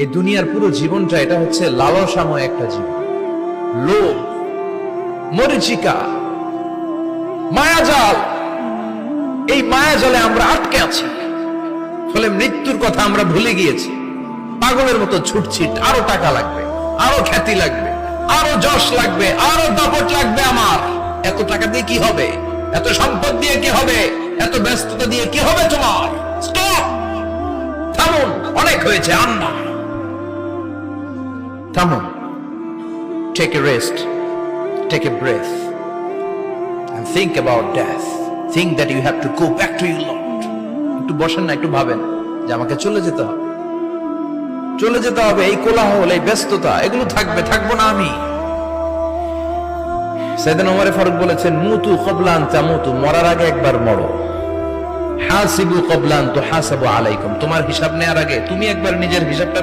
এই দুনিয়ার পুরো জীবনটা এটা হচ্ছে লালসাময় একটা জীবন, লোভ, মরিচিকা, মায়াজাল। এই মায়াজালে আমরা আটকে আছি, ফলে মৃত্যুর কথা আমরা ভুলে গিয়েছি। পাগলের মতো ছুটছি, আরো টাকা লাগবে, আরো খ্যাতি লাগবে, আরো যশ লাগবে, আরো দাপট লাগবে। আমার এত টাকা দিয়ে কি হবে? এত সম্পদ দিয়ে কি হবে? এত ব্যস্ততা দিয়ে কি হবে? তোমার স্টপ, থামুন, অনেক হয়েছে, আর না। থামুন, take a rest, take a breath and think about death. Think that you have to go back to your Lord. একটু বসেন না, একটু ভাবেন যে আমাকে চলে যেতে হবে, চলে যেতে হবে। এই কোলাহল, এই ব্যস্ততা, এগুলো থাকবে, থাকবো না আমি। সাইয়েদনা ওমর ফারুক বলেছেন, মুতু ক্বাবলা আন তামুতু, মরার আগে একবার মরো। হাসিবু ক্বাবলা আন তুহাসাবু আলাইকুম, তোমার হিসাব নেওয়ার আগে তুমি একবার নিজের হিসাবটা